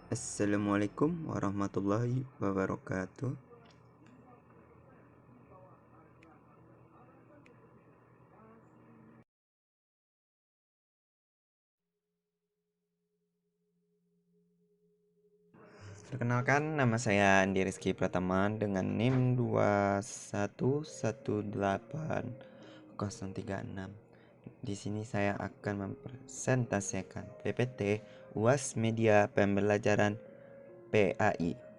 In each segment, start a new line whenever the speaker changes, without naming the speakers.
Assalamualaikum warahmatullahi wabarakatuh. Perkenalkan, nama saya Andi Rizky Pratama dengan NIM 2118036. Di sini saya akan mempresentasikan PPT UAS Media Pembelajaran PAI.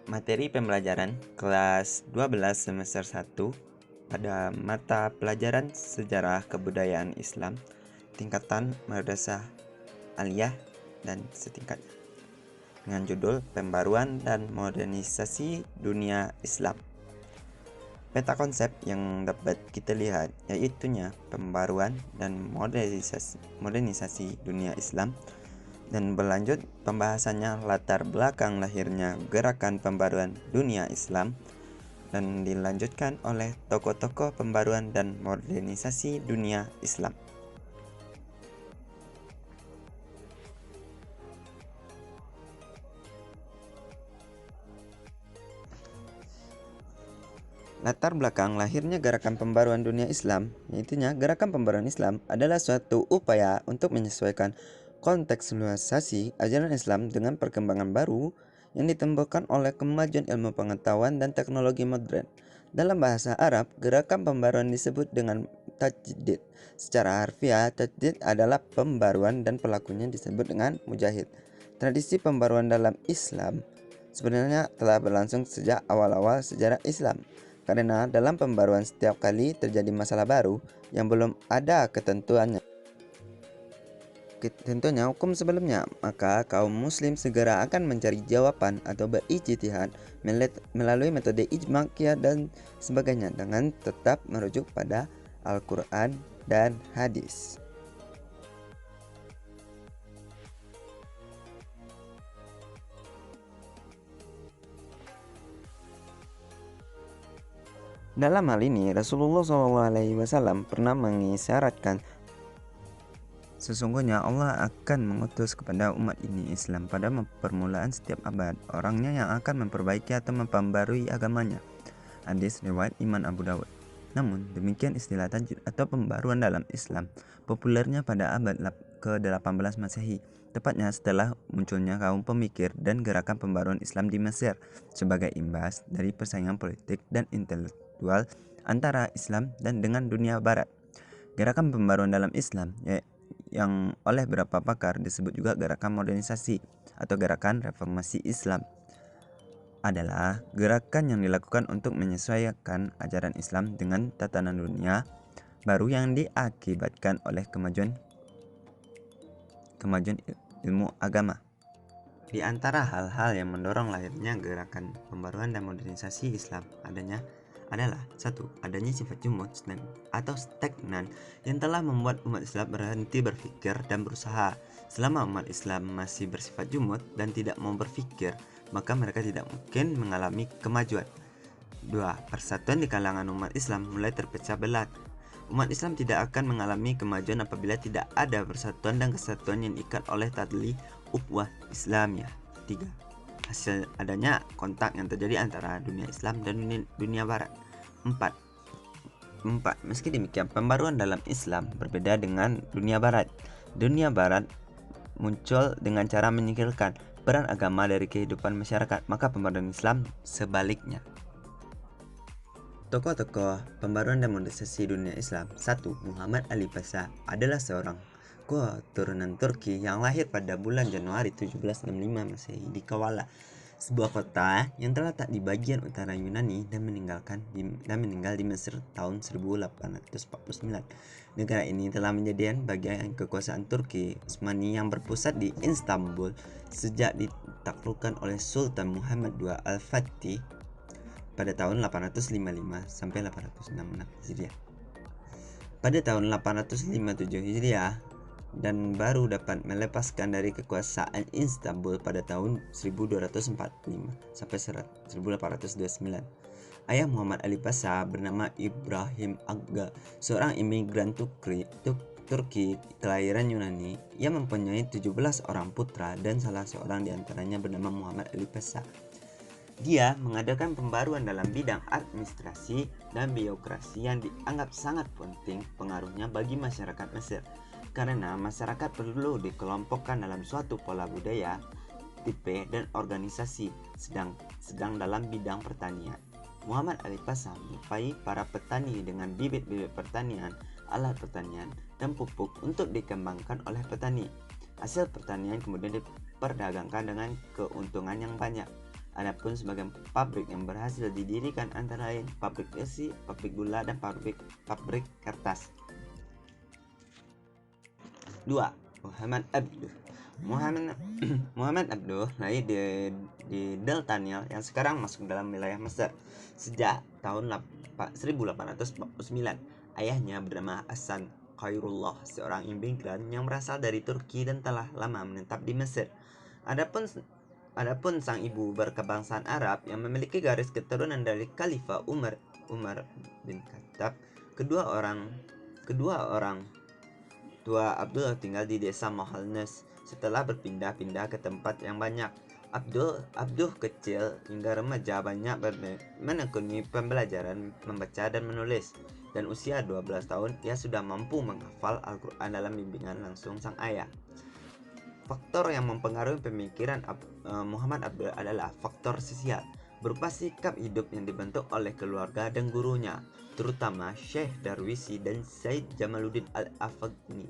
Materi pembelajaran kelas 12 semester 1 pada mata pelajaran Sejarah Kebudayaan Islam tingkatan Madrasah Aliyah dan setingkatnya dengan judul Pembaruan dan Modernisasi Dunia Islam. Peta konsep yang dapat kita lihat yaitunya pembaruan dan modernisasi dunia Islam, dan berlanjut pembahasannya latar belakang lahirnya gerakan pembaruan dunia Islam, dan dilanjutkan oleh tokoh-tokoh pembaruan dan modernisasi dunia Islam. Latar belakang lahirnya gerakan pembaruan dunia Islam, yaitunya gerakan pembaruan Islam adalah suatu upaya untuk menyesuaikan kontekstualisasi ajaran Islam dengan perkembangan baru yang ditimbulkan oleh kemajuan ilmu pengetahuan dan teknologi modern. Dalam bahasa Arab, gerakan pembaruan disebut dengan tajdid. Secara harfiah, tajdid adalah pembaruan dan pelakunya disebut dengan mujahid. Tradisi pembaruan dalam Islam sebenarnya telah berlangsung sejak awal-awal sejarah Islam. Karena dalam pembaruan setiap kali terjadi masalah baru yang belum ada ketentuannya hukum sebelumnya, maka kaum muslim segera akan mencari jawaban atau berijtihad melalui metode ijma, qiyas dan sebagainya dengan tetap merujuk pada Al-Quran dan hadis. Dalam hal ini, Rasulullah SAW pernah mengisyaratkan sesungguhnya Allah akan mengutus kepada umat ini Islam pada permulaan setiap abad, orangnya yang akan memperbaiki atau memperbarui agamanya. Hadis riwayat Imam Abu Dawud. Namun, demikian istilah tajdid atau pembaruan dalam Islam populernya pada abad ke-18 Masehi, tepatnya setelah munculnya kaum pemikir dan gerakan pembaruan Islam di Mesir sebagai imbas dari persaingan politik dan intelektual antara Islam dan dengan dunia barat. Gerakan pembaruan dalam Islam yang oleh beberapa pakar disebut juga gerakan modernisasi atau gerakan reformasi Islam adalah gerakan yang dilakukan untuk menyesuaikan ajaran Islam dengan tatanan dunia baru yang diakibatkan oleh kemajuan ilmu agama. Di antara hal-hal yang mendorong lahirnya gerakan pembaruan dan modernisasi Islam adalah 1. Adanya sifat jumud atau stagnan yang telah membuat umat Islam berhenti berpikir dan berusaha. Selama umat Islam masih bersifat jumud dan tidak mau berpikir, maka mereka tidak mungkin mengalami kemajuan. 2. Persatuan di kalangan umat Islam mulai terpecah belah. Umat Islam tidak akan mengalami kemajuan apabila tidak ada persatuan dan kesatuan yang diikat oleh tali ukhuwah Islamiyah. 3. Hasil adanya kontak yang terjadi antara dunia Islam dan dunia barat. 4. Meski demikian, pembaruan dalam Islam berbeda dengan dunia barat. Dunia barat muncul dengan cara menyingkirkan peran agama dari kehidupan masyarakat, maka pembaruan Islam sebaliknya. Tokoh-tokoh pembaruan dan modernisasi dunia Islam. 1. Muhammad Ali Pasha adalah seorang keturunan Turki yang lahir pada bulan Januari 1765 Masehi di Kavala, sebuah kota yang terletak di bagian utara Yunani, dan meninggal di Mesir tahun 1849. Negara ini telah menjadi bagian kekuasaan Turki Utsmani yang berpusat di Istanbul sejak ditaklukkan oleh Sultan Muhammad II Al-Fatih pada tahun 855 sampai 866 Hijriah. Pada tahun 857 Hijriah dan baru dapat melepaskan dari kekuasaan Istanbul pada tahun 1245 sampai 1829. Ayah Muhammad Ali Pasha bernama Ibrahim Aga, seorang imigran Turki kelahiran Yunani. Ia mempunyai 17 orang putra dan salah seorang diantaranya bernama Muhammad Ali Pasha. Dia mengadakan pembaruan dalam bidang administrasi dan birokrasi yang dianggap sangat penting pengaruhnya bagi masyarakat Mesir, karena masyarakat perlu dikelompokkan dalam suatu pola budaya, tipe, dan organisasi, sedang dalam bidang pertanian. Muhammad Ali Pasha menyuplai para petani dengan bibit-bibit pertanian, alat pertanian, dan pupuk untuk dikembangkan oleh petani. Hasil pertanian kemudian diperdagangkan dengan keuntungan yang banyak. Adapun sebagian pabrik yang berhasil didirikan antara lain pabrik besi, pabrik gula, dan pabrik kertas. 2. Muhammad Abduh. Muhammad Abduh lahir di Deltaniel yang sekarang masuk dalam wilayah Mesir sejak tahun 1849. Ayahnya bernama Hasan Khairullah, seorang imigran yang berasal dari Turki dan telah lama menetap di Mesir. Adapun sang ibu berkebangsaan Arab yang memiliki garis keturunan dari Khalifah Umar bin Khattab. Kedua orang tua Abdul tinggal di desa Mohalnes setelah berpindah-pindah ke tempat yang banyak. Abdul kecil hingga remaja banyak menekuni pembelajaran membaca dan menulis, dan usia 12 tahun ia sudah mampu menghafal Al-Quran dalam bimbingan langsung sang ayah. Faktor yang mempengaruhi pemikiran Muhammad Abduh adalah faktor sosial, berupa sikap hidup yang dibentuk oleh keluarga dan gurunya, terutama Syekh Darwisi dan Said Jamaluddin Al-Afghani.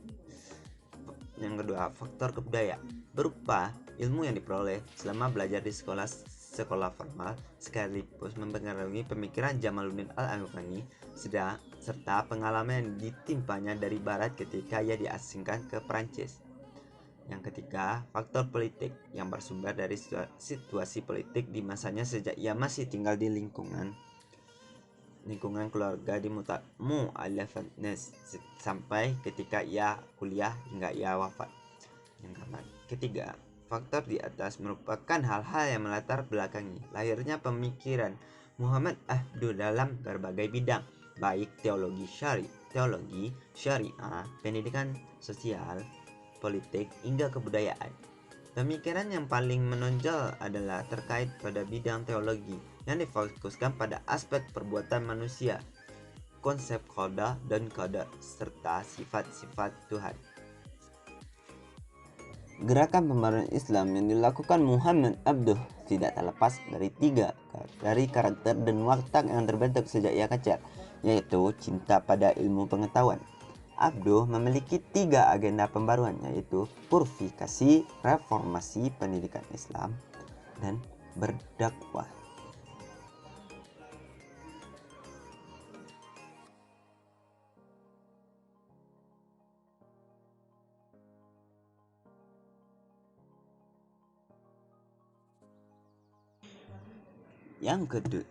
Yang kedua, faktor kebudayaan, berupa ilmu yang diperoleh selama belajar di sekolah formal, sekaligus mempengaruhi pemikiran Jamaluddin Al-Afghani, serta pengalaman yang ditimpanya dari barat ketika ia diasingkan ke Perancis. Yang ketiga, faktor politik yang bersumber dari situasi politik di masanya sejak ia masih tinggal di lingkungan keluarga di Mu'allafat-Nes sampai ketika ia kuliah hingga ia wafat. Yang keempat, ketiga, faktor di atas merupakan hal-hal yang melatar belakangi lahirnya pemikiran Muhammad Abduh dalam berbagai bidang, baik teologi syariah, pendidikan sosial, politik, hingga kebudayaan. Pemikiran yang paling menonjol adalah terkait pada bidang teologi yang difokuskan pada aspek perbuatan manusia, konsep qada dan qadar, serta sifat-sifat Tuhan. Gerakan pembaruan Islam yang dilakukan Muhammad Abduh tidak terlepas dari karakter dan watak yang terbentuk sejak ia kecil, yaitu cinta pada ilmu pengetahuan. Abduh memiliki 3 agenda pembaruan, yaitu purifikasi, reformasi pendidikan Islam, dan berdakwah.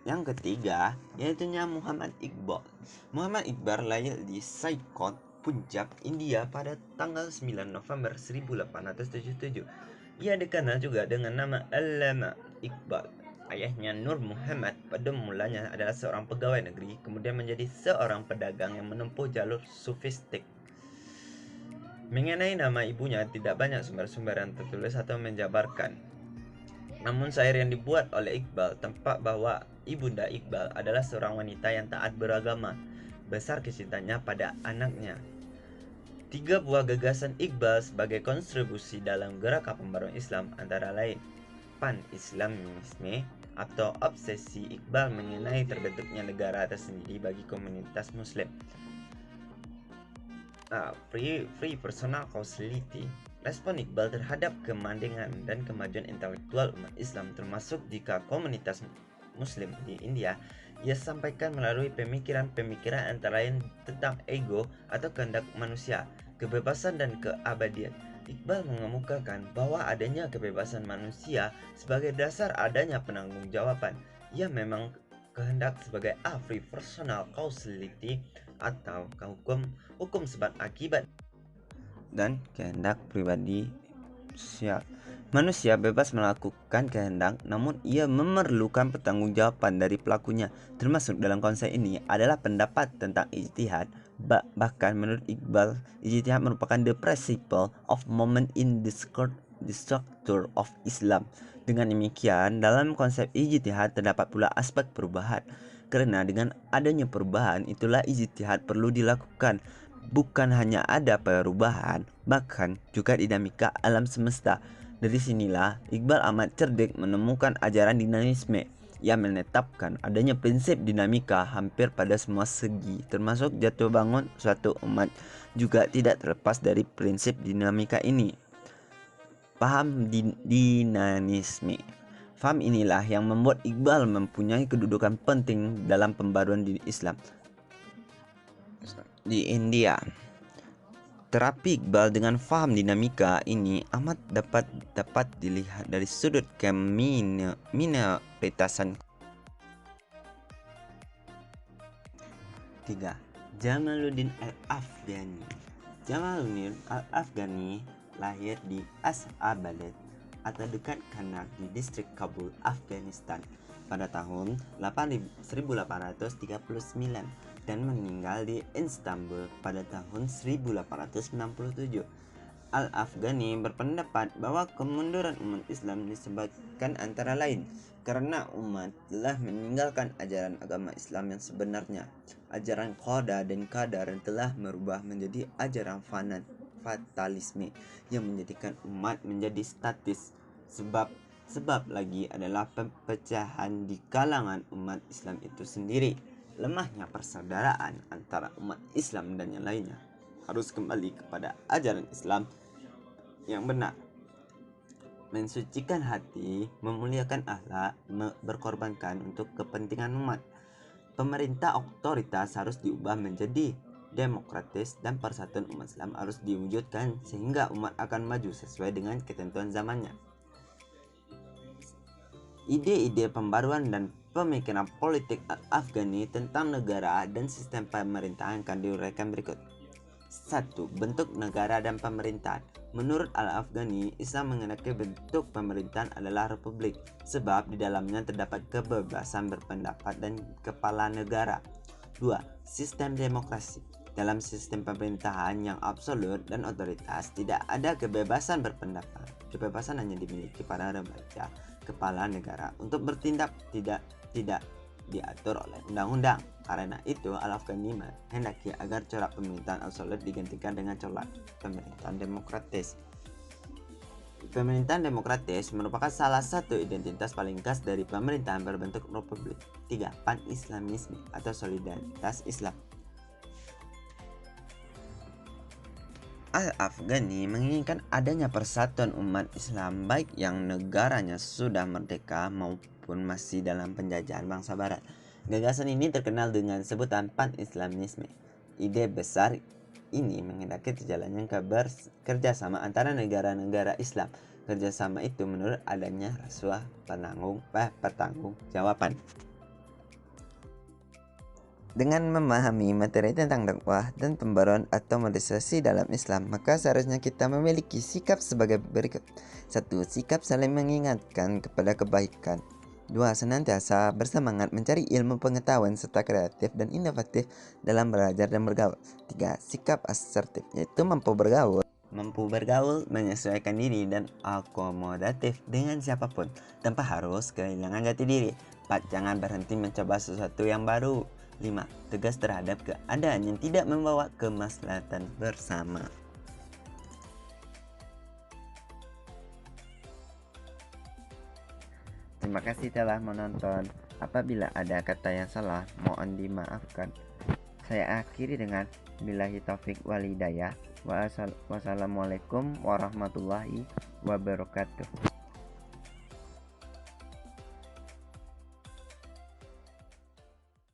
Yang ketiga, yaitu Muhammad Iqbal. Muhammad Iqbal lahir di Sialkot, Punjab, India pada tanggal 9 November 1877. Ia dikenal juga dengan nama Allama Iqbal. Ayahnya Nur Muhammad pada mulanya adalah seorang pegawai negeri, kemudian menjadi seorang pedagang yang menempuh jalur sufistik. Mengenai nama ibunya tidak banyak sumber-sumber yang tertulis atau menjabarkan. Namun syair yang dibuat oleh Iqbal tampak bahwa ibunda Iqbal adalah seorang wanita yang taat beragama, besar kecintanya pada anaknya. 3 buah gagasan Iqbal sebagai kontribusi dalam gerakan pembaruan Islam antara lain Pan-Islamisme atau obsesi Iqbal mengenai terbentuknya negara tersendiri bagi komunitas Muslim. Free personal causality. Respon Iqbal terhadap kemandengan dan kemajuan intelektual umat Islam, termasuk jika komunitas Muslim di India, ia sampaikan melalui pemikiran-pemikiran antara lain tentang ego atau kehendak manusia, kebebasan dan keabadian. Iqbal mengemukakan bahwa adanya kebebasan manusia sebagai dasar adanya penanggung jawaban. Ia memang kehendak sebagai a free personal causality atau hukum sebab akibat, dan kehendak pribadi sosial. Manusia bebas melakukan kehendak, namun ia memerlukan pertanggungjawaban dari pelakunya. Termasuk dalam konsep ini adalah pendapat tentang ijtihad. Bahkan menurut Iqbal, ijtihad merupakan the principle of moment in the structure of Islam. Dengan demikian, dalam konsep ijtihad terdapat pula aspek perubahan. Karena dengan adanya perubahan, itulah ijtihad perlu dilakukan. Bukan hanya ada perubahan, bahkan juga dinamika alam semesta. Dari sinilah Iqbal amat cerdik menemukan ajaran dinamisme yang menetapkan adanya prinsip dinamika hampir pada semua segi, termasuk jatuh bangun suatu umat juga tidak terlepas dari prinsip dinamika ini. Paham dinamisme. Faham inilah yang membuat Iqbal mempunyai kedudukan penting dalam pembaruan di Islam di India. Terapi Iqbal dengan faham dinamika ini amat dapat dilihat dari sudut keminoritasan. 3. Jamaluddin Al-Afghani. Jamaluddin Al-Afghani lahir di Asadabad atau dekat Karnak di distrik Kabul, Afghanistan pada tahun 1839 dan meninggal di Istanbul pada tahun 1867. Al-Afghani berpendapat bahwa kemunduran umat Islam disebabkan antara lain karena umat telah meninggalkan ajaran agama Islam yang sebenarnya. Ajaran qada dan qadar telah merubah menjadi ajaran fatalisme yang menjadikan umat menjadi statis. Sebab lagi adalah perpecahan di kalangan umat Islam itu sendiri. Lemahnya persaudaraan antara umat Islam dan yang lainnya harus kembali kepada ajaran Islam yang benar, mensucikan hati, memuliakan akhlak, berkorbankan untuk kepentingan umat. Pemerintah otoritas harus diubah menjadi demokratis dan persatuan umat Islam harus diwujudkan sehingga umat akan maju sesuai dengan ketentuan zamannya. Ide-ide pembaruan dan pemikiran politik Al-Afghani tentang negara dan sistem pemerintahan akan diuraikan berikut. 1. Bentuk negara dan pemerintahan. Menurut Al-Afghani, Islam mengenai bentuk pemerintahan adalah republik, sebab di dalamnya terdapat kebebasan berpendapat dan kepala negara. 2. Sistem demokrasi. Dalam sistem pemerintahan yang absolut dan otoritas, tidak ada kebebasan berpendapat. Kebebasan hanya dimiliki para remaja kepala negara untuk bertindak tidak diatur oleh undang-undang. Karena itu, Al-Afghani menghendaki agar corak pemerintahan absolut digantikan dengan corak pemerintahan demokratis. Pemerintahan demokratis merupakan salah satu identitas paling khas dari pemerintahan berbentuk republik. 3. Pan-Islamisme atau solidaritas Islam. Al-Afghani menginginkan adanya persatuan umat Islam baik yang negaranya sudah merdeka maupun masih dalam penjajahan bangsa barat. Gagasan ini terkenal dengan sebutan pan-islamisme. Ide besar ini menghendaki terjalannya kerjasama antara negara-negara Islam. Kerjasama itu menurut adanya rasuah pertanggungjawaban. Dengan memahami materi tentang dakwah dan pembaruan atau modernisasi dalam Islam, maka seharusnya kita memiliki sikap sebagai berikut. 1. Sikap saling mengingatkan kepada kebaikan. 2. Senantiasa bersemangat mencari ilmu pengetahuan serta kreatif dan inovatif dalam belajar dan bergaul. 3. Sikap asertif, yaitu mampu bergaul, menyesuaikan diri dan akomodatif dengan siapapun tanpa harus kehilangan jati diri. 4. Jangan berhenti mencoba sesuatu yang baru. 5. Tegas terhadap keadaan yang tidak membawa kemaslahatan bersama. Terima kasih telah menonton. Apabila ada kata yang salah, mohon dimaafkan. Saya akhiri dengan billahi taufik wal hidayah. Wassalamualaikum warahmatullahi wabarakatuh.